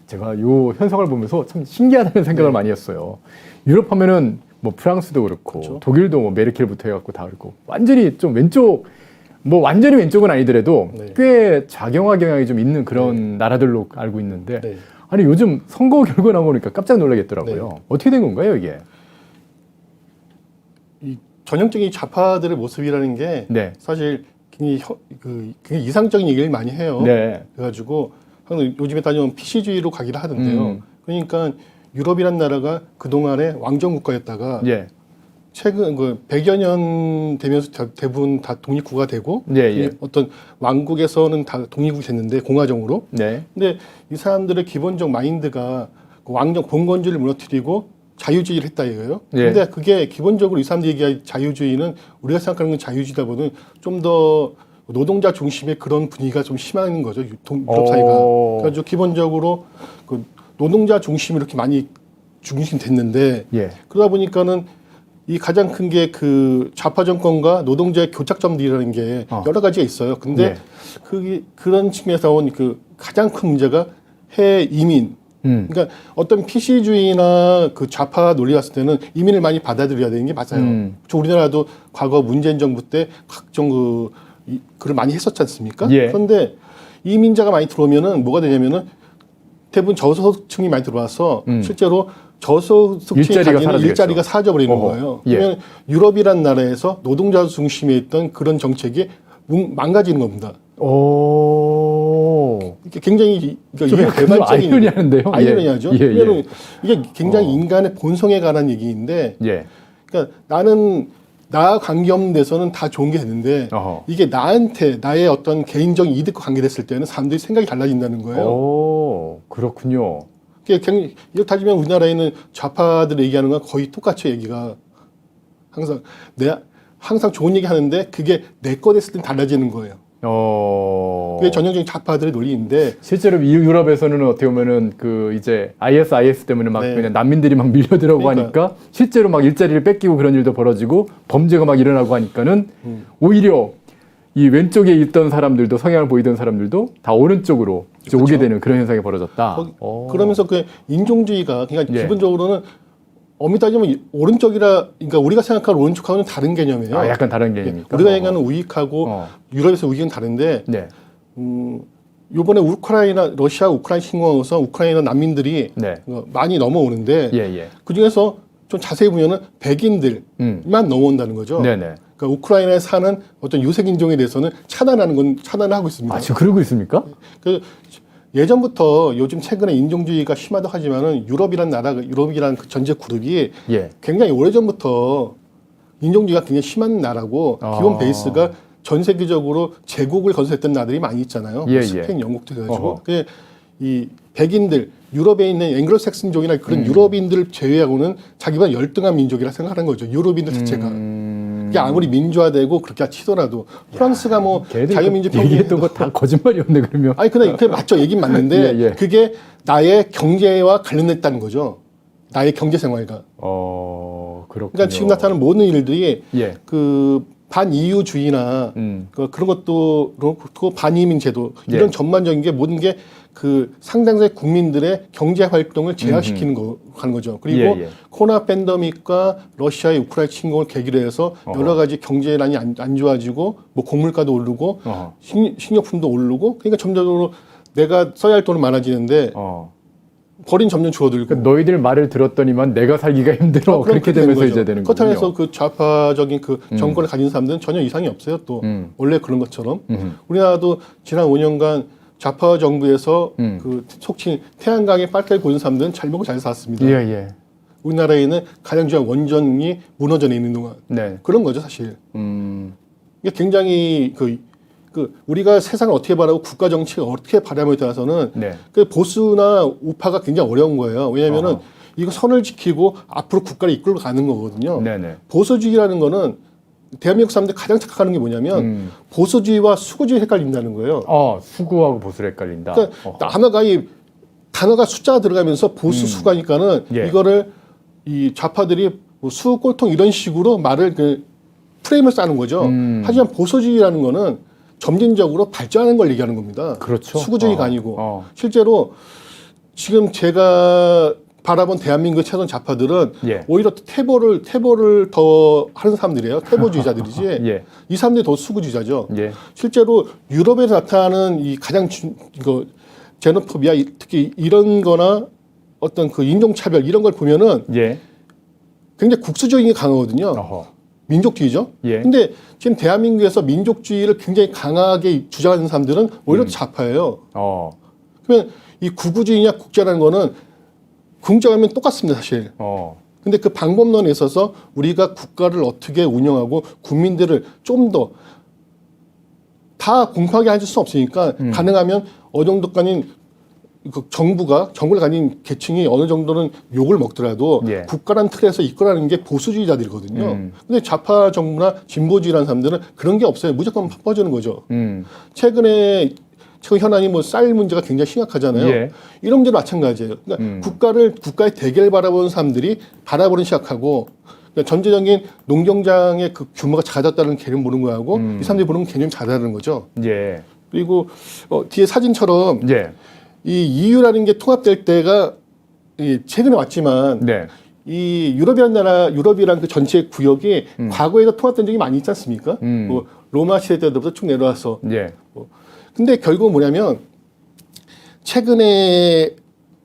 제가 요 현상을 보면서 참 신기하다는 생각을 많이 했어요. 유럽 하면은 뭐 프랑스도 그렇고 그렇죠. 독일도 뭐 메르켈부터 해갖고 다 그렇고 완전히 좀 왼쪽 뭐 완전히 왼쪽은 아니더라도 네. 꽤 좌경화 경향이 좀 있는 그런 나라들로 알고 있는데 네. 아니 요즘 선거 결과 나오니까 깜짝 놀라겠더라고요. 어떻게 된 건가요 이게? 이 전형적인 좌파들의 모습이라는 게 네. 사실 굉장히, 굉장히 이상적인 얘기를 많이 해요. 네. 그래가지고 항상 요즘에 다니면 PC주의로 가기를 하던데요. 음. 그러니까 유럽이란 나라가 그동안에 왕정 국가였다가 예. 최근 100여 년 되면서 대부분 다 독립국가 되고 예, 예. 어떤 왕국에서는 다 독립국이 됐는데 공화정으로. 네. 근데 이 사람들의 기본적 마인드가 그 왕정 봉건주의를 무너뜨리고 자유주의를 했다 이거예요. 예. 근데 그게 기본적으로 이 사람들이 얘기할 자유주의는 우리가 생각하는 건 자유주의다보다는 좀 더 노동자 중심의 그런 분위기가 좀 심한 거죠. 유럽 사회가. 그래가지고 기본적으로 그 노동자 중심이 이렇게 많이 중심 됐는데 예. 그러다 보니까는 이 가장 큰 게 그 좌파 정권과 노동자의 교착점들이라는 게 여러 가지가 있어요. 근데 예. 그런 측면에서 온 그 가장 큰 문제가 해외 이민. 그러니까 어떤 PC주의나 그 좌파 논리 갔을 때는 이민을 많이 받아들여야 되는 게 맞아요. 저 우리나라도 과거 문재인 정부 때 각종 그걸 많이 했었지 않습니까? 예. 그런데 이민자가 많이 들어오면은 뭐가 되냐면은 대부분 저소득층이 많이 들어와서 실제로 저소득층이 일자리가 가지는 사라지겠죠. 일자리가 사라져버리는 어허. 거예요. 예. 그러면 유럽이란 나라에서 노동자 중심에 있던 그런 정책이 망가지는 겁니다. 오. 이게 굉장히 좀 이게 약간 개발적인 아이러니한데요? 아이러니하죠. 예, 예. 왜냐면 이게 굉장히 인간의 본성에 관한 얘기인데, 예. 그러니까 나는 나 관계없는 데서는 다 좋은 게 되는데 어허. 이게 나한테 나의 어떤 개인적인 이득과 관계됐을 때는 사람들이 생각이 달라진다는 거예요. 오, 그렇군요. 이걸 따지면 우리나라에는 좌파들 얘기하는 건 거의 똑같이 얘기가 항상 항상 좋은 얘기 하는데 그게 내 거 됐을 땐 달라지는 거예요. 그게 전형적인 좌파들의 논리인데 실제로 유럽에서는 어떻게 보면은 그 이제 IS 때문에 막 네. 그냥 난민들이 막 밀려 들어오고 그러니까. 하니까 실제로 막 일자리를 뺏기고 그런 일도 벌어지고 범죄가 막 일어나고 하니까는 오히려 이 왼쪽에 있던 사람들도 성향을 보이던 사람들도 다 오른쪽으로 이제 오게 되는 그런 현상이 벌어졌다. 그러면서 그 인종주의가 그러니까 예. 기본적으로는 엄밀히 따지면 오른쪽이라 그러니까 우리가 생각하는 오른쪽하고는 다른 개념이에요. 아, 약간 다른 개념입니까? 우리가 얘기하는 우익하고 유럽에서 우익은 다른데 네. 요번에 러시아 우크라이나 침공하고서 우크라이나 난민들이 네. 많이 넘어오는데 예, 예. 그중에서 좀 자세히 보면은 백인들만 넘어온다는 거죠. 네네. 그러니까 우크라이나에 사는 어떤 유색 인종에 대해서는 차단을 하고 있습니다. 아, 지금 그러고 있습니까? 그 예전부터 요즘 최근에 인종주의가 심하다고 하지만은 유럽이라는 그 전제 그룹이 예. 굉장히 오래전부터 인종주의가 굉장히 심한 나라고 기본 베이스가 전 세계적으로 제국을 건설했던 나라들이 많이 있잖아요. 예, 스페인, 영국도 해가지고. 어허. 이 백인들, 유럽에 있는 앵글로색슨족이나 그런 유럽인들을 제외하고는 자기보다 열등한 민족이라 생각하는 거죠. 유럽인들 자체가. 그게 아무리 민주화되고 그렇게 치더라도 프랑스가 뭐 자유민주 얘기했던 거 다 거짓말이었네 그러면. 아니 근데 그게 맞죠. 얘긴 맞는데 예, 예. 그게 나의 경제와 관련됐다는 거죠. 나의 경제 생활과. 그렇군요. 그러니까 지금 나타나는 모든 일들이 예. 그 반이유주의나 그런 것도 그렇고 반이민 제도 이런 예. 전반적인 게 모든 게 그 상당수의 국민들의 경제 활동을 제한시키는 하는 거죠. 그리고 예, 예. 코로나 팬데믹과 러시아의 우크라이나 침공을 계기로 해서 여러 가지 경제난이 안 좋아지고 뭐 곡물가도 오르고 식료품도 오르고 그러니까 점점적으로 내가 써야 할 돈은 많아지는데 벌이는 점점 줄어들고. 그러니까 너희들 말을 들었더니만 내가 살기가 힘들어. 그렇게 되면서 이제 되는 거죠. 그렇다면서 그 좌파적인 그 정권을 가진 사람들은 전혀 이상이 없어요. 또 원래 그런 것처럼 우리나라도 지난 5년간 좌파 정부에서 그 속칭 태양광에 빨대를 보는 사람들은 잘 먹고 잘 살았습니다. 예, 예. 우리나라에는 가장 중요한 원전이 무너져 있는 동안 네. 그런 거죠, 사실. 이게 굉장히 우리가 세상을 어떻게 바라고 국가 정치가 어떻게 바라냐에 따라서는 네. 그 보수나 우파가 굉장히 어려운 거예요. 왜냐하면은 이거 선을 지키고 앞으로 국가를 이끌어 가는 거거든요. 네네. 보수주의라는 거는 대한민국 사람들이 가장 착각하는 게 뭐냐면 보수주의와 수구주의 헷갈린다는 거예요. 수구하고 보수를 헷갈린다. 그러니까 단어가 숫자가 들어가면서 보수 수가니까는 예. 이거를 이 좌파들이 뭐 수, 꼴통 이런 식으로 말을 프레임을 쌓는 거죠. 하지만 보수주의라는 거는 점진적으로 발전하는 걸 얘기하는 겁니다. 그렇죠. 수구주의가 아니고 실제로 지금 제가 바라본 대한민국의 최선 좌파들은 예. 오히려 태보를 더 하는 사람들이에요. 태보주의자들이지. 예. 이 사람들이 더 수구주의자죠. 예. 실제로 유럽에서 나타나는 이 가장 이거 제노포비아 특히 이런 거나 어떤 그 인종차별 이런 걸 보면은 예. 굉장히 국수주의가 강하거든요. 어허. 민족주의죠. 예. 근데 지금 대한민국에서 민족주의를 굉장히 강하게 주장하는 사람들은 오히려 좌파예요. 그러면 이 구구주의냐 국제라는 거는 긍정하면 똑같습니다, 사실. 근데 그 방법론에 있어서 우리가 국가를 어떻게 운영하고 국민들을 좀 더 다 공평하게 해줄 수 없으니까 가능하면 어느 정도까지는 그 정부를 가진 계층이 어느 정도는 욕을 먹더라도 예. 국가란 틀에서 이끌어가는 게 보수주의자들이거든요. 근데 좌파 정부나 진보주의라는 사람들은 그런 게 없어요. 무조건 퍼주는 거죠. 최근 현안이 뭐 쌀 문제가 굉장히 심각하잖아요. 예. 이런 문제도 마찬가지예요. 그러니까 국가의 대결 바라보는 사람들이 바라보는 시작하고 그러니까 전체적인 농경장의 그 규모가 작아졌다는 개념 보는 거하고 이 사람들이 보는 개념이 다르다는 거죠. 예. 그리고 뒤에 사진처럼 예. 이 EU라는 게 통합될 때가 최근에 왔지만 네. 이 유럽이란 그 전체 구역이 과거에도 통합된 적이 많이 있지 않습니까? 뭐 로마 시대 때부터 쭉 내려와서. 예. 근데 결국은 뭐냐면 최근에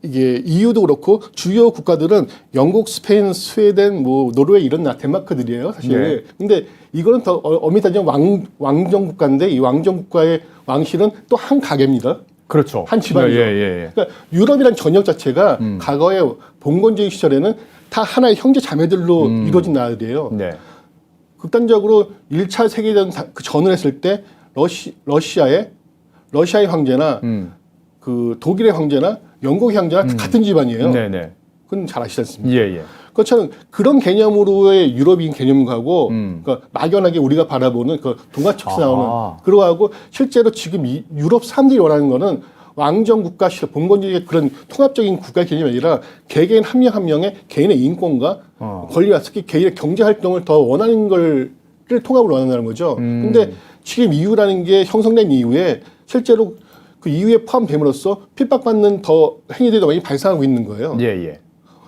이게 EU도 그렇고 주요 국가들은 영국, 스페인, 스웨덴, 뭐 노르웨이 이런 덴마크들이에요, 사실. 네. 근데 이거는 더 엄밀히 따지면 왕정 국가인데 이 왕정 국가의 왕실은 또 한 가게입니다. 그렇죠. 한 집안이죠. 예. 그러니까 유럽이란 전역 자체가 과거에 봉건주의 시절에는 다 하나의 형제 자매들로 이루어진 나라들이에요. 네. 극단적으로 1차 세계대전 그 전을 했을 때 러시아의 황제나 그 독일의 황제나 영국의 황제나 다 같은 집안이에요. 네네. 그건 잘 아시지 않습니까? 예. 그렇잖아요. 그런 개념으로의 유럽인 개념하고 그러니까 막연하게 우리가 바라보는 그 동화책에서 나오는 그러하고 실제로 지금 이 유럽 사람들이 원하는 거는 왕정 국가 시대 봉건주의의 그런 통합적인 국가 개념이 아니라 개개인 한 명 한 명의 개인의 인권과 권리와 특히 개인의 경제 활동을 더 원하는 걸 통합을 원한다는 거죠. 근데 지금 EU라는 게 형성된 이후에 실제로 그 EU에 포함됨으로써 핍박받는 더 행위들이 많이 발생하고 있는 거예요. 예.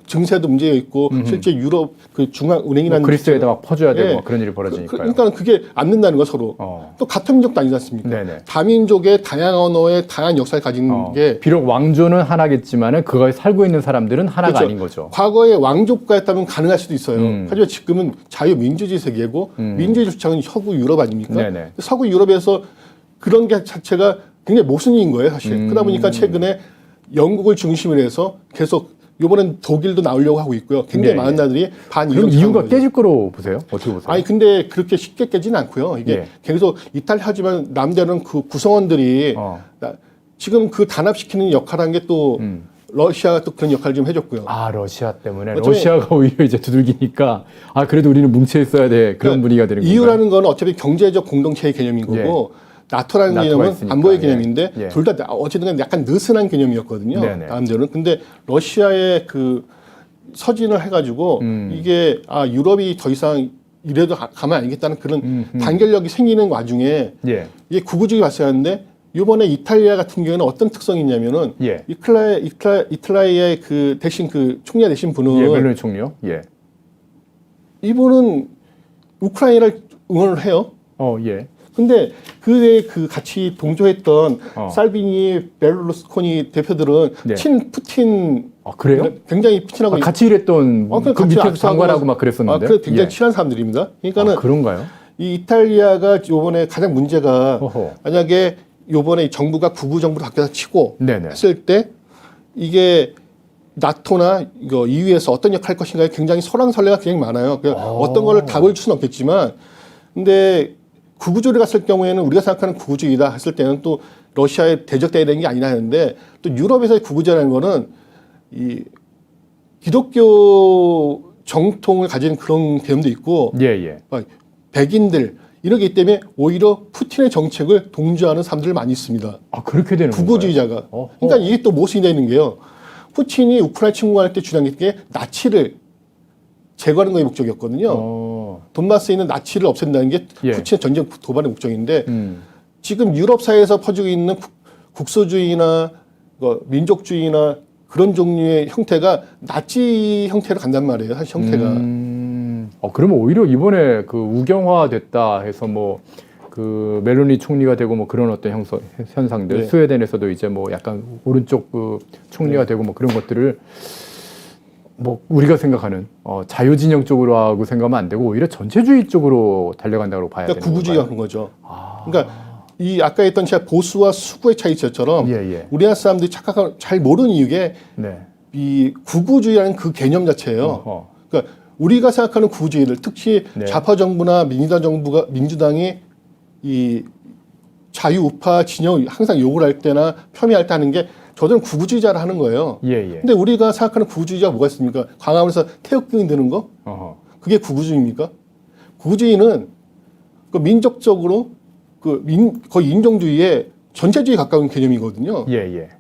증세도 문제가 있고 실제 유럽 그 중앙은행이라는 뭐 그리스에다 막 퍼줘야 되고 예. 막 그런 일이 벌어지니까요. 그러니까 그게 안 된다는 거 서로. 또 같은 민족도 아니지 않습니까? 네네. 다민족의 다양한 언어의 다양한 역사를 가진 게 비록 왕조는 하나겠지만은 그거에 살고 있는 사람들은 하나가 그렇죠. 아닌 거죠. 과거에 왕족국가였다면 가능할 수도 있어요. 하지만 지금은 자유민주주의 세계고 민주주의 주창은 서구 유럽 아닙니까? 네네. 서구 유럽에서 그런 게 자체가 굉장히 모순인 거예요, 사실. 그러다 보니까 최근에 영국을 중심으로 해서 계속 이번엔 독일도 나오려고 하고 있고요. 굉장히 네, 많은 나라들이 그럼 이유가 깨질 거로 보세요? 어떻게 보세요? 아니 근데 그렇게 쉽게 깨지는 않고요. 이게 예. 계속 이탈하지만 남자는 그 구성원들이 지금 그 단합시키는 역할한 게 또 러시아가 또 그런 역할을 좀 해줬고요. 러시아 때문에 러시아가 오히려 이제 두들기니까 그래도 우리는 뭉쳐 있어야 돼 그런 분위기가 되는 거예요. EU라는 건 어차피 경제적 공동체의 개념인 거고 나토라는 개념은 있으니까. 안보의 개념인데 예. 둘 다 어쨌든 약간 느슨한 개념이었거든요. 네네. 나름대로는. 근데 러시아의 그 서진을 해가지고 이게 유럽이 더 이상 이래도 가만 안 있겠다는 그런 단결력이 생기는 와중에 예. 이게 구구주의 발생하는데 이번에 이탈리아 같은 경우에는 어떤 특성이 있냐면은 예. 이탈리아의 그 대신 그 총리 되신 분은 멜로니 총리요? 예. 이분은 우크라이나를 응원을 해요. 예. 근데 그에 그 같이 동조했던 살비니, 베를루스코니 대표들은 네. 친 푸틴 그래요? 굉장히 푸틴하고 같이 일했던 그 같이 밑에 악수하고 장관하고 막 그랬었는데. 그래 굉장히 예. 친한 사람들입니다. 그러니까는 그런가요? 이 이탈리아가 이번에 가장 문제가 어허. 만약에 이번에 정부가 구구 정부로 바뀌어서 치고 네네. 했을 때 이게 나토나 이거 EU에서 어떤 역할을 할 것인가에 굉장히 설왕설래가 굉장히 많아요. 어떤 걸 답을 줄 수는 없겠지만 근데 구구주의를 갔을 경우에는 우리가 생각하는 구구주의다 했을 때는 또 러시아에 대적돼야 되는 게 아니라 하는데 또 유럽에서의 구구주의라는 거는 이 기독교 정통을 가진 그런 개념도 있고 예. 백인들 이런 게 있기 때문에 오히려 푸틴의 정책을 동조하는 사람들 많이 있습니다. 그렇게 되는 건가요? 구구주의자가. 그러니까 이게 또 모순이 되는 게요. 푸틴이 우크라이나 침공할 때 주장했던 게 나치를 제거하는 것이 목적이었거든요. 돈바스에 있는 나치를 없앤다는 게 푸틴의 전쟁 도발의 목적인데 지금 유럽 사회에서 퍼지고 있는 국소주의나 민족주의나 그런 종류의 형태가 나치 형태로 간단 말이에요. 사실 형태가. 그러면 오히려 이번에 그 우경화됐다 해서 뭐 그 멜로니 총리가 되고 뭐 그런 어떤 현상들, 네. 스웨덴에서도 이제 뭐 약간 오른쪽 그 총리가 네. 되고 뭐 그런 것들을 뭐 우리가 생각하는 자유진영 쪽으로 하고 생각하면 안 되고 오히려 전체주의 쪽으로 달려간다고 봐야 되는 그러니까 구구주의가 건가요? 그런 거죠. 그러니까 이 아까 했던 제가 보수와 수구의 차이처럼 예. 우리나라 사람들이 착각하고 잘 모르는 이유게 네. 이 구구주의라는 그 개념 자체예요. 어허. 그러니까 우리가 생각하는 구구주의를 특히 네. 좌파 정부나 민주당이 이 자유우파 진영 항상 욕을 할 때나 폄훼할 때 하는 게 저들은 구구주의자를 하는 거예요. 예. 근데 우리가 생각하는 구구주의자가 뭐가 있습니까? 광화문에서 태극기 드는 거? 어허. 그게 구구주의입니까? 구구주의는 그 민족적으로 거의 인종주의의 전체주의에 가까운 개념이거든요. 예.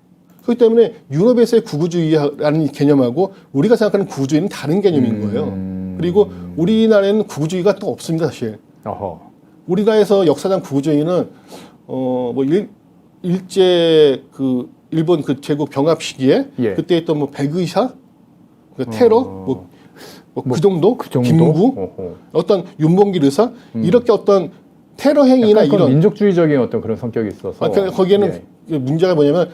그렇기 때문에 유럽에서의 구구주의라는 개념하고 우리가 생각하는 구구주의는 다른 개념인 거예요. 그리고 우리나라에는 구구주의가 또 없습니다, 사실. 어허. 우리가 해서 역사상 구구주의는 일제 그 일본 그 제국 병합 시기에 예. 그때 했던 뭐 백의사, 그러니까 테러, 그 정도, 그 정도? 김구, 어허. 어떤 윤봉길 의사 이렇게 어떤 테러 행위나 약간 이런 민족주의적인 어떤 그런 성격이 있어서 거기에는 문제가 뭐냐면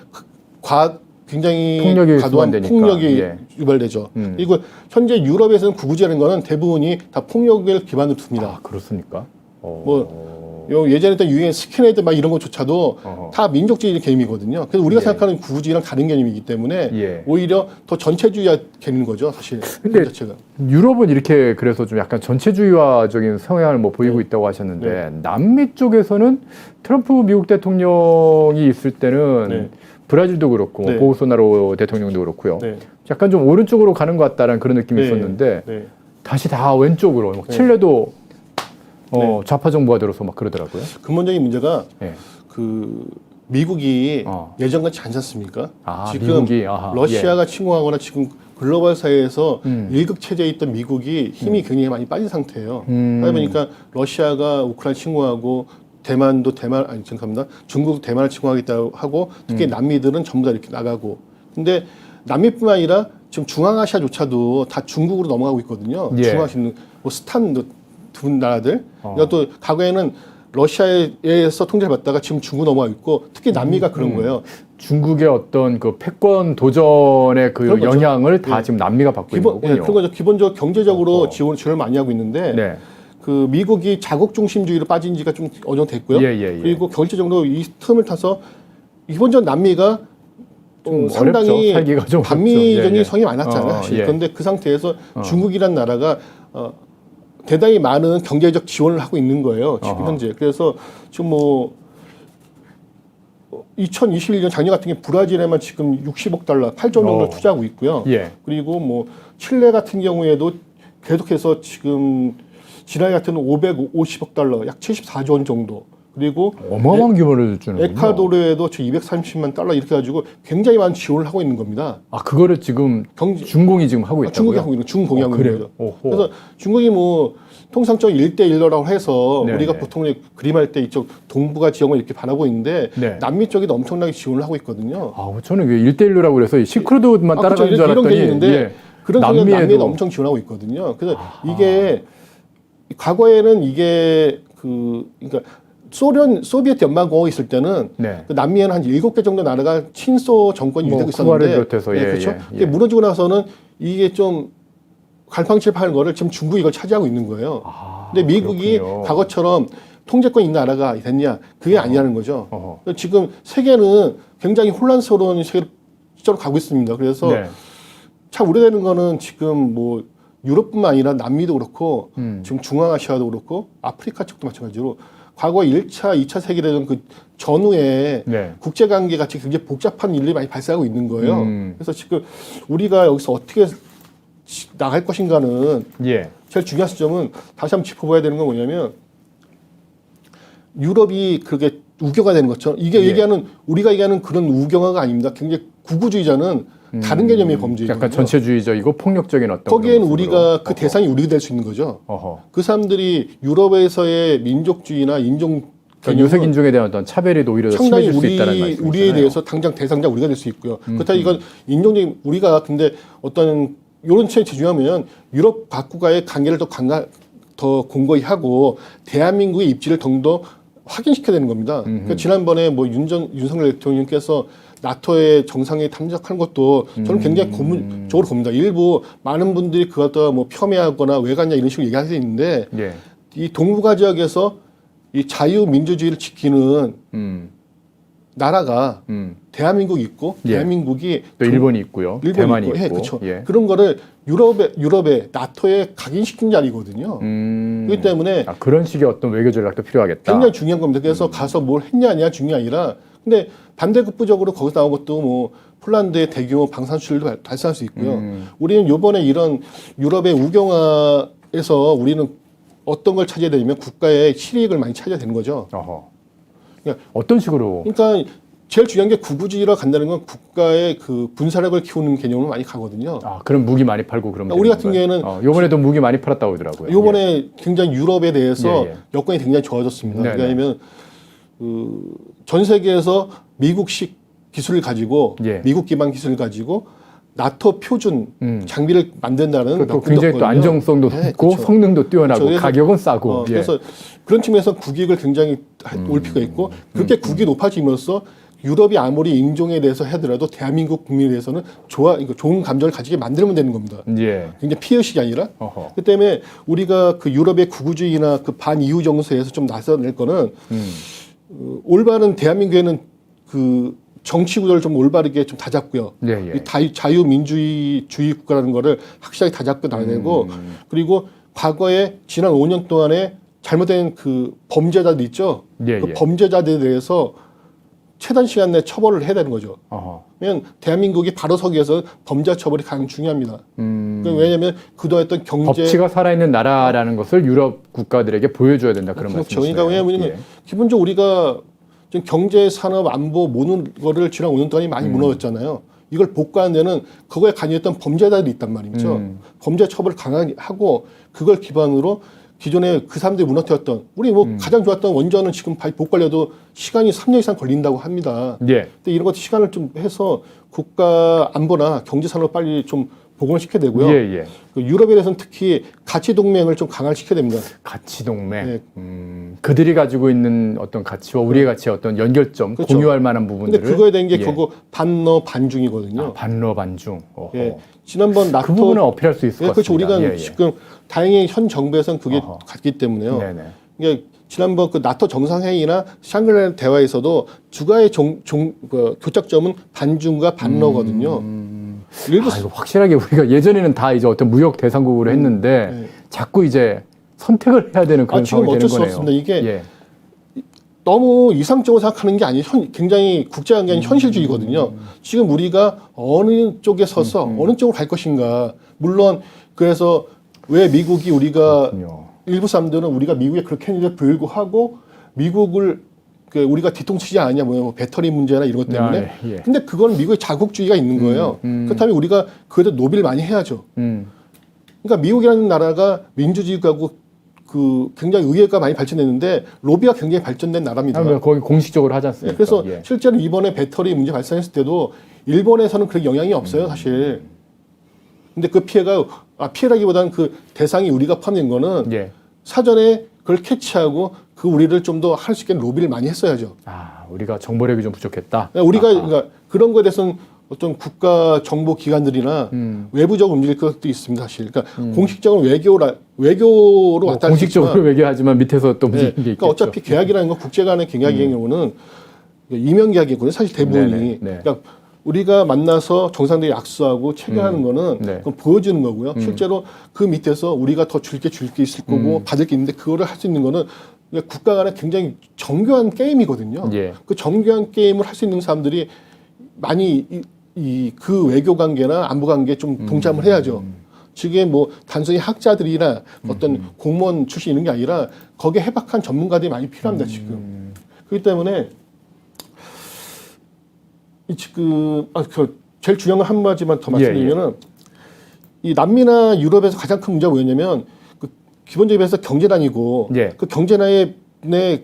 굉장히 폭력이 과도한 수반되니까. 폭력이 예. 유발되죠. 그리고 현재 유럽에서는 구구주의라는 거는 대부분이 다 폭력을 기반으로 둡니다. 그렇습니까? 예전에 했던 유행의 스킨헤드 막 이런 것조차도 어허. 다 민족주의 개념이거든요. 그래서 우리가 예. 생각하는 구구주의랑 다른 개념이기 때문에 예. 오히려 더 전체주의가 되는 거죠, 사실. 근데 그 자체가. 유럽은 이렇게 그래서 좀 약간 전체주의화적인 성향을 뭐 보이고 있다고 하셨는데 남미 쪽에서는 트럼프 미국 대통령이 있을 때는 네. 브라질도 그렇고 네. 보우소나로 대통령도 그렇고요. 네. 약간 좀 오른쪽으로 가는 것 같다는 그런 느낌이 네. 있었는데 네. 다시 다 왼쪽으로 네. 칠레도 네. 좌파 정부가 들어서 막 그러더라고요. 근본적인 문제가 예. 그 미국이 예전 같지 않지 않습니까? 지금 미국이 러시아가 침공하거나 지금 글로벌 사회에서 일극 체제에 있던 미국이 힘이 굉장히 많이 빠진 상태예요. 그러다 보니까 러시아가 우크라이나 침공하고 중국 대만을 침공하겠다고 하고 특히 남미들은 전부 다 이렇게 나가고. 근데 남미뿐만 아니라 지금 중앙아시아조차도 다 중국으로 넘어가고 있거든요. 예. 중앙아시아 뭐 스탄 두 나라들. 그러니까 또 과거에는 러시아에서 통제를 받다가 지금 중국 넘어가고 있고 특히 남미가 그런 거예요. 중국의 어떤 그 패권 도전의 그 그런 거죠. 영향을 다 예. 지금 남미가 받고 있는 거군요. 그런 거죠. 기본적으로 경제적으로 지원을 많이 하고 있는데 네. 그 미국이 자국 중심주의로 빠진 지가 좀 어느 정도 됐고요. 예. 그리고 경제적으로 이 틈을 타서 기본적으로 남미가 좀 상당히 어렵죠. 살기가 좀 반미적인 어렵죠. 예. 성이 많았잖아요. 사실. 예. 그런데 그 상태에서 중국이란 나라가 대단히 많은 경제적 지원을 하고 있는 거예요. 지금 현재. 그래서 지금 2021년 작년 같은 게 브라질에만 지금 60억 달러, 8조 정도를 투자하고 있고요. 예. 그리고 칠레 같은 경우에도 계속해서 지금 지난해 같은 550억 달러, 약 74조 원 정도. 그리고 어마어마한 규모를 주는군요. 에콰도르에도 지금 230만 달러 이렇게 가지고 굉장히 많은 지원을 하고 있는 겁니다. 그거를 지금 중공이 지금 하고 있다고요? 중국이 하고 있는 중공이 하고 있는 거죠. 오호. 그래서 중국이 통상적인 1대1로라고 해서 네, 우리가 네. 보통 그림할 때 이쪽 동북아 지역을 이렇게 바라보고 있는데 네. 남미 쪽에도 엄청나게 지원을 하고 있거든요. 저는 왜 1대1로라고 그래서 시크루드만 따라가는 줄 알았더니 이런 게 있는데 그런 남미에도. 남미에도 엄청 지원하고 있거든요. 그래서 이게 과거에는 이게 그러니까 소비에트 연방공화국 있을 때는 네. 그 남미에는 한 7개 정도 나라가 친소 정권이 유지되고 쿠바를 있었는데 비롯해서 그렇죠. 예. 근데 무너지고 나서는 이게 좀 갈팡질팡한 거를 지금 중국이 이걸 차지하고 있는 거예요. 근데 미국이 그렇군요. 과거처럼 통제권 있는 나라가 됐냐? 그게 아니라는 거죠. 어허. 지금 세계는 굉장히 혼란스러운 시절로 가고 있습니다. 그래서 네. 참 우려되는 거는 지금 유럽뿐만 아니라 남미도 그렇고 지금 중앙아시아도 그렇고 아프리카 쪽도 마찬가지로 과거 1차, 2차 세계대전 그 전후에 네. 국제관계 같이 굉장히 복잡한 일들이 많이 발생하고 있는 거예요. 그래서 지금 우리가 여기서 어떻게 나갈 것인가는 예. 제일 중요한 점은 다시 한번 짚어봐야 되는 건 뭐냐면 유럽이 그렇게 우경화 되는 것처럼 이게 우리가 얘기하는 그런 우경화가 아닙니다. 굉장히 구구주의자는 다른 개념의 범죄이거든요. 약간 전체주의적이고 폭력적인 어떤 거기에는 그런 우리가 모습으로. 그 대상이 우리가 될 수 있는 거죠. 어허. 그 사람들이 유럽에서의 민족주의나 인종 그러니까 유색 인종에 대한 어떤 차별이 오히려 더 상당히 심해질 수 있다는 말씀이잖아요. 우리에 대해서 당장 대상자 우리가 될 수 있고요. 그렇다고 이건 인종적인 우리가 근데 어떤 이런 측면에 집중하면 유럽 각국과의 관계를 더 공고히 하고 대한민국의 입지를 더 확인시켜야 되는 겁니다. 그러니까 지난번에 뭐 윤석열 대통령께서 나토의 정상회의 참석하는 것도 저는 굉장히 고문적으로 봅니다. 일부 많은 분들이 그걸 갖다가 뭐 폄훼하거나 왜 갔냐 이런 식으로 얘기할 수 있는데 예. 이 동북아 지역에서 이 자유민주주의를 지키는 나라가 대한민국이 있고 예. 대한민국이 또 일본이 있고요. 대만이 있고. 예, 그렇죠. 예. 그런 거를 유럽에 나토에 각인시킨 자리거든요. 그렇기 때문에 그런 식의 어떤 외교 전략도 필요하겠다. 굉장히 중요한 겁니다. 그래서 가서 뭘 했냐 아니냐 중요한 게 아니라 근데 반대급부적으로 거기서 나온 것도 뭐 폴란드의 대규모 방산 수출도 발생할 수 있고요. 우리는 이번에 이런 유럽의 우경화에서 우리는 어떤 걸 찾아야 되냐면 국가의 실익을 많이 찾아야 되는 거죠. 어허. 그러니까 어떤 식으로? 그러니까 제일 중요한 게 구구주의로 간다는 건 국가의 그 분사력을 키우는 개념으로 많이 가거든요. 그럼 무기 많이 팔고 그러면 우리 같은 경우에는 이번에도 무기 많이 팔았다고 하더라고요. 이번에 굉장히 유럽에 대해서 예, 예. 여건이 굉장히 좋아졌습니다. 네네. 왜냐하면 전 세계에서 미국식 기술을 가지고 예. 미국 기반 기술을 가지고 나토 표준 장비를 만든다는 그것도 굉장히 또 안정성도 높고 네, 그렇죠. 성능도 뛰어나고 그렇죠. 가격은 싸고. 예. 그래서 그런 측면에서 국익을 굉장히 올 필요가 있고 그렇게 국익이 높아짐으로써 유럽이 아무리 인종에 대해서 하더라도 대한민국 국민에 대해서는 좋은 감정을 가지게 만들면 되는 겁니다. 예. 굉장히 피의식이 아니라. 어허. 그 때문에 우리가 그 유럽의 구구주의나 그 반이유 정서에서 좀 나서낼 거는 올바른 대한민국에는 그 정치 구조를 좀 올바르게 좀 다잡고요. 예, 예. 이 자유민주주의 국가라는 거를 확실하게 다잡고 나가고 그리고 과거에 지난 5년 동안에 잘못된 그 범죄자들 있죠. 예, 그 예. 범죄자들에 대해서 최단 시간 내에 처벌을 해야 되는 거죠. 어허. 왜냐하면 대한민국이 바로 서기 위해서 범죄 처벌이 가장 중요합니다. 왜냐하면 그동안 했던 경제 법치가 살아있는 나라라는 것을 유럽 국가들에게 보여줘야 된다 그런 그렇죠. 말씀이시네요. 그러니까 왜냐하면 예. 기본적으로 우리가 지금 경제, 산업, 안보 모든 거를 지난 5년 동안이 많이 무너졌잖아요. 이걸 복구하는 데는 그거에 관여했던 범죄자들이 있단 말이죠. 범죄 처벌을 강하게 하고 그걸 기반으로 기존에 그 사람들이 무너뜨렸던 우리 뭐 가장 좋았던 원전은 지금 복구하려도 시간이 3년 이상 걸린다고 합니다. 예. 근데 이런 것도 시간을 좀 해서 국가 안보나 경제 산업을 빨리 좀 복원을 시켜야 되고요. 예, 예. 그 유럽에 대해서는 특히 가치 동맹을 좀 강화시켜야 됩니다. 가치 동맹. 네. 그들이 가지고 있는 어떤 가치와 우리의 가치의 어떤 연결점, 그렇죠. 공유할 만한 부분들을. 근데 그거에 대한 게 예. 그거 반러 반중이거든요. 반러 반중. 어허. 예. 지난번 나토 그 부분은 어필할 수 있을 것 그렇죠. 같습니다. 우리가 예, 예. 지금 다행히 현 정부에서는 그게 어허. 갔기 때문에요. 네네. 그러니까 지난번 그 나토 정상회의나 샹글레 대화에서도 두 가지 그 교착점은 반중과 반러거든요. 일부 이거 확실하게 우리가 예전에는 다 이제 어떤 무역 대상국으로 했는데 네. 자꾸 이제 선택을 해야 되는 그런 지금 상황이 어쩔 되는 수 거네요. 없습니다. 이게 예. 너무 이상적으로 생각하는 게 아니에요. 굉장히 국제관계는 현실주의거든요. 지금 우리가 어느 쪽에 서서 어느 쪽으로 갈 것인가. 물론 그래서 왜 미국이 우리가 그렇군요. 일부 사람들은 우리가 미국에 그렇게 했는데 불구하고 미국을 우리가 뒤통수지 않냐 뭐 배터리 문제나 이런 것 때문에. 예. 근데 그건 미국의 자국주의가 있는 거예요. 그렇다면 우리가 그래도 노비를 많이 해야죠. 그러니까 미국이라는 나라가 민주주의 국가고 그 굉장히 의회가 많이 발전했는데 로비가 굉장히 발전된 나라입니다. 거기 공식적으로 하지 않습니까? 그래서 예. 실제로 이번에 배터리 문제 발생했을 때도 일본에서는 그런 영향이 없어요, 사실. 근데 그 피해라기보다는 그 대상이 우리가 포함된 거는 예. 사전에 그걸 캐치하고 그 우리를 좀 더 할 수 있게 로비를 많이 했어야죠. 우리가 정보력이 좀 부족했다. 그러니까 그런 거에 대해서는 어떤 국가 정보 기관들이나 외부적으로 움직일 것도 있습니다, 사실. 그러니까 공식적으로 외교로 왔다 공식적으로 외교하지만 밑에서 또 움직이는 게 있겠죠. 그러니까 어차피 계약이라는 건 국제 간의 계약의 경우는 이면 계약이거든요, 사실 대부분이. 네네, 네. 그러니까 우리가 만나서 정상들이 악수하고 체결하는 거는 네. 그건 보여주는 거고요. 실제로 그 밑에서 우리가 더 줄 게 있을 거고 받을 게 있는데 그거를 할 수 있는 거는 국가 간의 굉장히 정교한 게임이거든요. 예. 그 정교한 게임을 할 수 있는 사람들이 많이 그 외교 관계나 안보 관계에 좀 동참을 해야죠. 지금 뭐 단순히 학자들이나 어떤 공무원 출신 있는 게 아니라 거기에 해박한 전문가들이 많이 필요합니다, 지금. 그렇기 때문에 제일 중요한 건 한 가지만 더 말씀드리면은 이 남미나 유럽에서 가장 큰 문제가 뭐였냐면 그 기본적으로 해서 경제난이고 예. 그 경제난의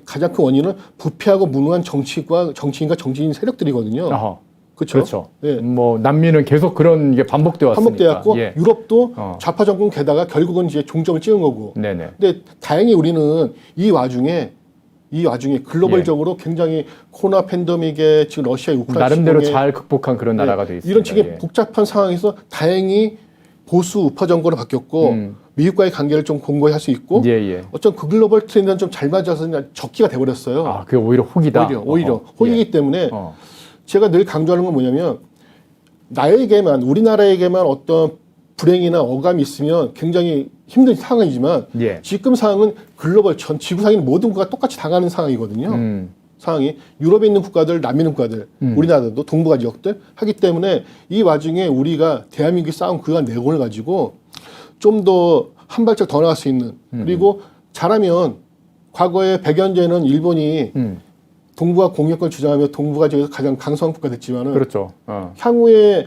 가장 큰 원인은 부패하고 무능한 정치인과 정치인 세력들이거든요. 아하. 그렇죠. 그렇죠. 예. 뭐 남미는 계속 그런 게 반복돼 왔으니까. 반복되었고 예. 유럽도 좌파 정권 게다가 결국은 이제 종점을 찍은 거고. 네네. 근데 다행히 우리는 이 와중에 글로벌적으로 굉장히 코로나 팬데믹에 지금 러시아 우크라이나 나름대로 침공에 잘 극복한 그런 나라가 돼 있습니다. 이런 식의 예. 복잡한 상황에서 다행히 보수 우파 정권으로 바뀌었고 미국과의 관계를 좀 공고히 할 수 있고 예. 어떤 그 글로벌 트렌드는 좀 잘 맞아서 그냥 적기가 돼버렸어요. 아, 그게 오히려 혹이다. 오히려 어허. 혹이기 예. 때문에 어. 제가 늘 강조하는 건 뭐냐면 우리나라에게만 어떤 불행이나 어감이 있으면 굉장히 힘든 상황이지만 예. 지금 상황은 글로벌 전 지구상에 있는 모든 국가가 똑같이 당하는 상황이거든요. 상황이 유럽에 있는 국가들, 남미 있는 국가들, 우리나라도 동북아 지역들 하기 때문에 이 와중에 우리가 대한민국이 쌓은 그간 내공을 가지고 좀 더 한 발짝 더 나갈 수 있는 그리고 잘하면 과거에 100여 년 전에는 일본이 동북아 공격권을 주장하며 동북아 지역에서 가장 강성한 국가 됐지만은 그렇죠. 향후에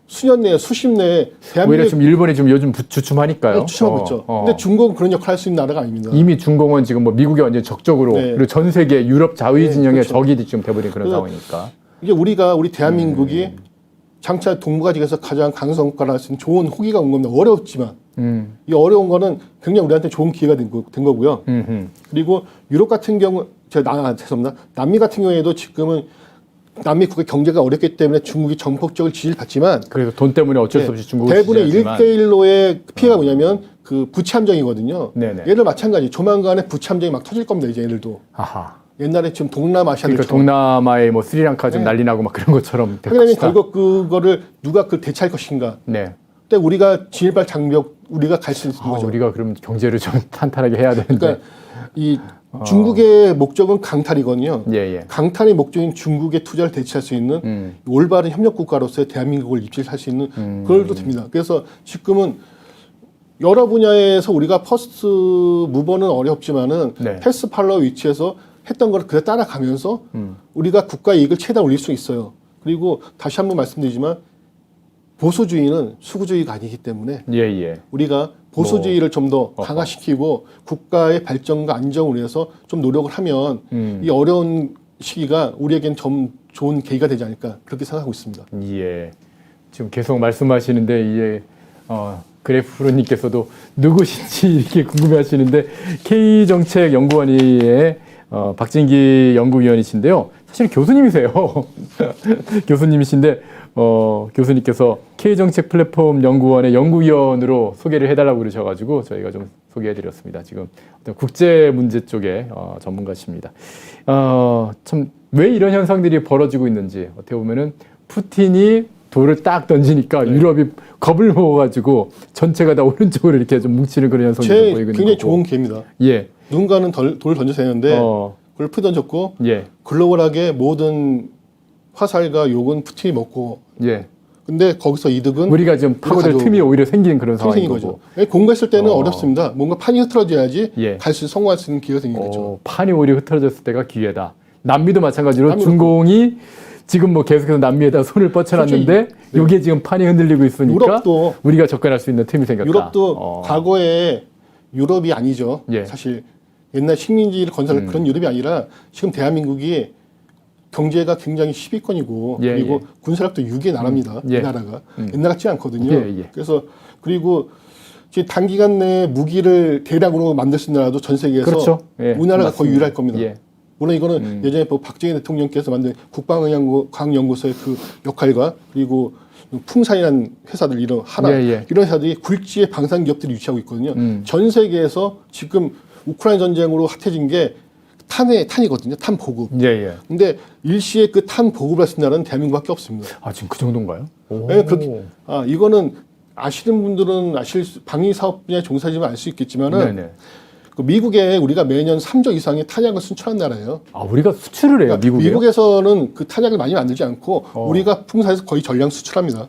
수년 내에 수십 내에 오히려 대한민국 지금 일본이 좀 요즘 주춤하니까요. 추천하고 있죠. 근데 중국은 그런 역할을 할 수 있는 나라가 아닙니다. 이미 중공은 지금 뭐 미국에 완전 적적으로 네. 그리고 전 세계 유럽 자위 진영의 그렇죠. 적이 지금 돼버린 그런 그래서 상황이니까. 이게 우리 대한민국이 장차 동북아 지역에서 가장 강성 국가를 할 수 있는 좋은 호기가 온 겁니다. 어렵지만 이 어려운 거는 굉장히 우리한테 좋은 기회가 된 거고요. 그리고 유럽 같은 경우 죄송합니다. 남미 같은 경우에도 지금은 남미 국가 경제가 어렵기 때문에 중국이 전폭적으로 지지를 받지만 그래서 돈 때문에 어쩔 수 없이 중국을 대부분의 지지하지만 1대1로의 피해가 뭐냐면 그 부채 함정이거든요. 네네. 얘들 마찬가지. 조만간에 부채 함정이 막 터질 겁니다. 이제 얘들도. 아하. 옛날에 지금 동남아시아들 그러니까 동남아의 뭐 스리랑카 좀 난리 나고 막 그런 것처럼 될 하려면 것이다. 결국 그거를 누가 그 대체할 것인가. 네. 근데 우리가 진일발 장벽 우리가 갈 수 있는 거죠. 우리가 그럼 경제를 좀 탄탄하게 해야 되는데. 그러니까 이 중국의 목적은 강탈이거든요. 예. 강탈의 목적인 중국의 투자를 대체할 수 있는 올바른 협력 국가로서의 대한민국을 입지할 수 있는 그걸도 됩니다. 그래서 지금은 여러 분야에서 우리가 퍼스트 무버는 어렵지만은 네. 패스트 팔로워 위치에서 했던 걸 그대로 따라가면서 우리가 국가 이익을 최대한 올릴 수 있어요. 그리고 다시 한번 말씀드리지만 보수주의는 수구주의가 아니기 때문에 예. 우리가 보수주의를 좀 더 강화시키고 국가의 발전과 안정을 위해서 좀 노력을 하면 이 어려운 시기가 우리에겐 좀 좋은 계기가 되지 않을까 그렇게 생각하고 있습니다. 예. 지금 계속 말씀하시는데 이게 그래프로님께서도 누구신지 이렇게 궁금해하시는데 K정책연구원의 박진기 연구위원이신데요. 사실 교수님이세요. 교수님이신데 교수님께서 K정책 플랫폼 연구원의 연구위원으로 소개를 해달라고 그러셔가지고 저희가 좀 소개해드렸습니다. 지금 어떤 국제 문제 쪽에 전문가십니다. 참 왜 이런 현상들이 벌어지고 있는지 어떻게 보면은 푸틴이 돌을 딱 던지니까 유럽이 겁을 먹어가지고 전체가 다 오른쪽으로 이렇게 좀 뭉치는 그런 현상이 보이고 있는 굉장히 거고. 좋은 기회입니다. 예. 누군가는 돌을 던져서 했는데 그걸 푸 던졌고 예. 글로벌하게 모든 화살과 욕은 푸틴이 먹고 예. 근데 거기서 이득은 우리가 지금 파고들 틈이 오히려 생긴 그런 상황인 거죠. 거고. 공부했을 때는 어렵습니다. 뭔가 판이 흐트러져야지 예. 성공할 수 있는 기회가 생긴 거죠. 판이 오히려 흐트러졌을 때가 기회다. 남미도 마찬가지로 중공이 지금 뭐 계속해서 남미에다 손을 뻗쳐놨는데 이게 지금 판이 흔들리고 있으니까 유럽도 우리가 접근할 수 있는 틈이 생겼다. 유럽도 과거에 유럽이 아니죠. 예. 사실 옛날 식민지를 건설한 그런 유럽이 아니라 지금 대한민국이 경제가 굉장히 10위권이고 그리고 군사력도 6위의 나라입니다. 이 나라가 옛날 같지 않거든요. 그래서 그리고 지금 단기간 내에 무기를 대량으로 만들 수 있는 나라도 전 세계에서 그렇죠. 우리나라가 맞습니다. 거의 유일할 겁니다. 물론 이거는 음. 예전에 박정희 대통령께서 만든 국방과학연구소의 그 역할과 그리고 풍산이라는 회사들 이런 이런 회사들이 굴지의 방산 기업들이 유치하고 있거든요. 전 세계에서 지금 우크라이나 전쟁으로 핫해진 게 탄이거든요. 탄 보급. 근데 일시에 그 탄 보급을 할 수 있는 나라는 대한민국밖에 없습니다. 아, 지금 그 정도인가요? 그렇게 이거는 아시는 분들은 방위 사업 분야에 종사지만 알 수 있겠지만은 그 미국에 우리가 매년 3조 이상의 탄약을 수출한 나라예요. 아, 우리가 수출을 해요, 미국에? 미국에서는 그 탄약을 많이 만들지 않고 우리가 풍사해서 거의 전량 수출합니다.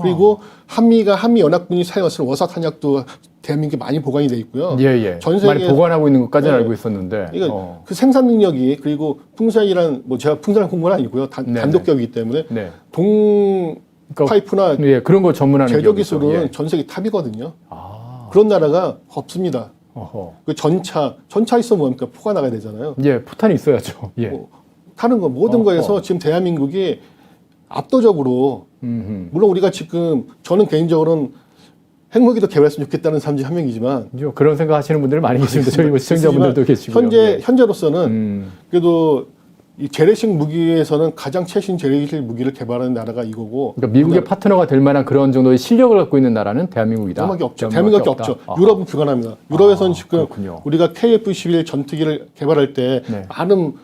그리고 한미 연합군이 사용할 수 있는 워사 탄약도 대한민국에 많이 보관이 돼 있고요. 전 세계 많이 보관하고 있는 것까지는 알고 있었는데. 그러니까 그 생산 능력이 그리고 풍산이란 제가 풍산을 공부는 아니고요. 단독기업이기 때문에 파이프나 그런 거 전문하는 제조 기술은 전 세계 탑이거든요. 그런 나라가 없습니다. 어허. 그 전차 있으면 뭡니까? 포가 나가야 되잖아요. 예, 포탄이 있어야죠. 예. 뭐, 다른 거 모든 거에서 지금 대한민국이 압도적으로 물론 우리가 지금 저는 개인적으로는 핵무기도 개발했으면 좋겠다는 사람 중 한 명이지만 그런 생각하시는 분들 많이 계십니다. 저희 뭐 시청자분들도 계시고요. 현재로서는 그래도 이 재래식 무기에서는 가장 최신 재래식 무기를 개발하는 나라가 이거고. 그러니까 미국의 파트너가 될 만한 그런 정도의 실력을 갖고 있는 나라는 대한민국이다. 대한민국밖에 없죠. 유럽은 불가능합니다. 유럽에서는 지금 그렇군요. 우리가 KF-11 전투기를 개발할 때 네. 많은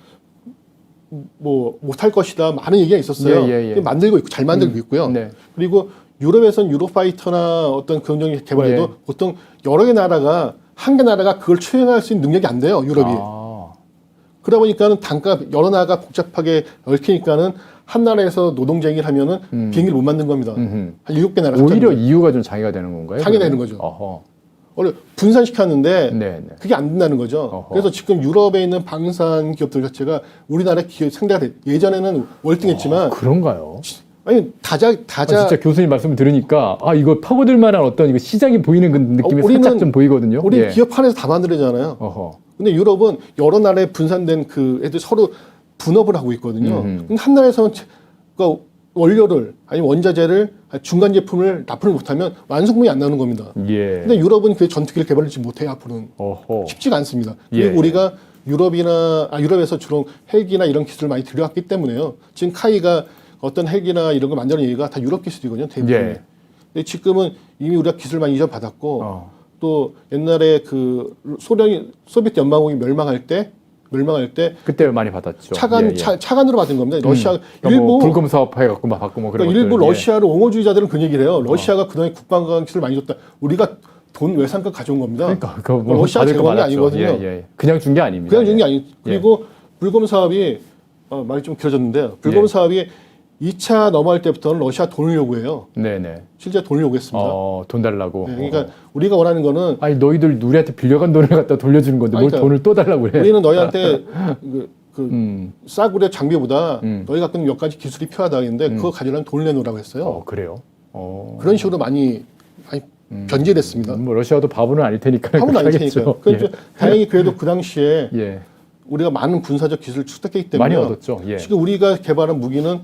뭐 못할 것이다 많은 얘기가 있었어요. 예. 만들고 있고 잘 만들고 있고요. 네. 그리고 유럽에서는 유로파이터나 어떤 그런 종류 개발해도 예. 보통 여러 개 나라가 한 개 나라가 그걸 수행할 수 있는 능력이 안 돼요. 유럽이. 그러다 보니까는 단가 여러 나라가 복잡하게 얽히니까는 한 나라에서 노동쟁이를 하면은 비행기를 못 만든 겁니다. 한 7개 나라. 오히려 이유가 좀 장애가 되는 건가요? 장애가 되는 거죠. 어허. 원래 분산시켰는데 네. 그게 안 된다는 거죠. 어허. 그래서 지금 유럽에 있는 방산 기업들 자체가 우리나라 기업 상대가 예전에는 월등했지만 그런가요? 아니 다자 진짜 교수님 말씀을 들으니까 이거 파고들 만한 어떤 이거 시장이 보이는 그 느낌이 살짝 좀 보이거든요. 우리 예. 기업 안에서 다 만들잖아요. 어허. 근데 유럽은 여러 나라에 분산된 그 애들 서로 분업을 하고 있거든요. 근데 한 나라에서는 그러니까 원료를 아니 원자재를 중간 제품을 납품을 못하면 완성품이 안 나오는 겁니다. 예. 근데 유럽은 그 전투기를 개발하지 못해요. 앞으로는 어허. 쉽지가 않습니다. 예. 그리고 우리가 유럽에서 주로 헬기나 이런 기술을 많이 들여왔기 때문에요. 지금 카이가 어떤 헬기나 이런 걸 만드는 얘기가 다 유럽 기술이거든요. 대부분. 예. 근데 지금은 이미 우리가 기술 많이 이전받았고 또 옛날에 그 소비에트 연방국이 멸망할 때 그때 많이 받았죠. 차관으로 받은 겁니다. 러시아 그러니까 일부 뭐 불금 사업 해갖고 막 받고 뭐 그런 그러니까 일부 것들. 러시아를 옹호주의자들은 그런 얘기를 해요. 러시아가 그동안 국방과 기술을 많이 줬다. 우리가 돈 외상껏 가져온 겁니다. 그러니까 뭐 러시아 제공이 아니거든요. 그냥 준 게 아닙니다. 그냥 준 게 아니. 그리고 불금 사업이 말이 좀 길어졌는데요. 불금 사업이 2차 넘어갈 때부터는 러시아 돈을 요구해요. 네네. 실제 돈을 요구했습니다. 돈 달라고. 네, 그러니까 우리가 원하는 거는 아니 너희들 우리한테 빌려간 돈을 갖다 돌려주는 건데 뭘 돈을 또 달라고 그래? 우리는 너희한테 싸구려 장비보다 너희가 갖고 있는 몇 가지 기술이 필요하다 했는데 그거 가지려면 돈을 내놓으라고 했어요. 그래요? 그런 식으로 많이 변질됐습니다. 뭐 러시아도 바보는 아닐 테니까. 바보는 아닐 테니까. 그러니까 다행히 그래도 그 당시에 예. 우리가 많은 군사적 기술을 축적했기 때문에 많이 얻었죠. 예. 지금 우리가 개발한 무기는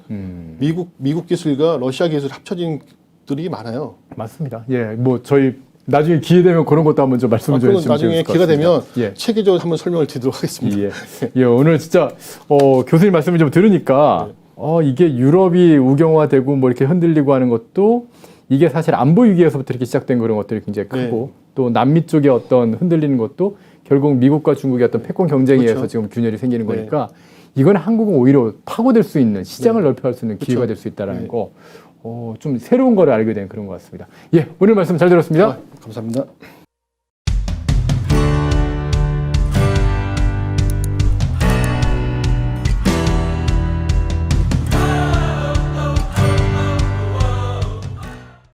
미국 기술과 러시아 기술 합쳐진 들이 많아요. 맞습니다. 예, 뭐 저희 나중에 기회 되면 그런 것도 한번 좀 말씀을 좀 해주시면 나중에 좋을 것 기회가 같습니다. 되면 체계적으로 한번 설명을 드리도록 하겠습니다. 예, 오늘 진짜 교수님 말씀을 좀 들으니까 이게 유럽이 우경화되고 뭐 이렇게 흔들리고 하는 것도 이게 사실 안보 위기에서부터 이렇게 시작된 그런 것들이 굉장히 크고 또 남미 쪽의 어떤 흔들리는 것도 결국 미국과 중국의 어떤 패권 경쟁에 의해서 지금 균열이 생기는 거니까 이건 한국은 오히려 파고들 수 있는 시장을 넓혀갈 수 있는 기회가 될 수 있다는 거 좀 새로운 거를 알게 된 그런 것 같습니다. 예, 오늘 말씀 잘 들었습니다. 감사합니다.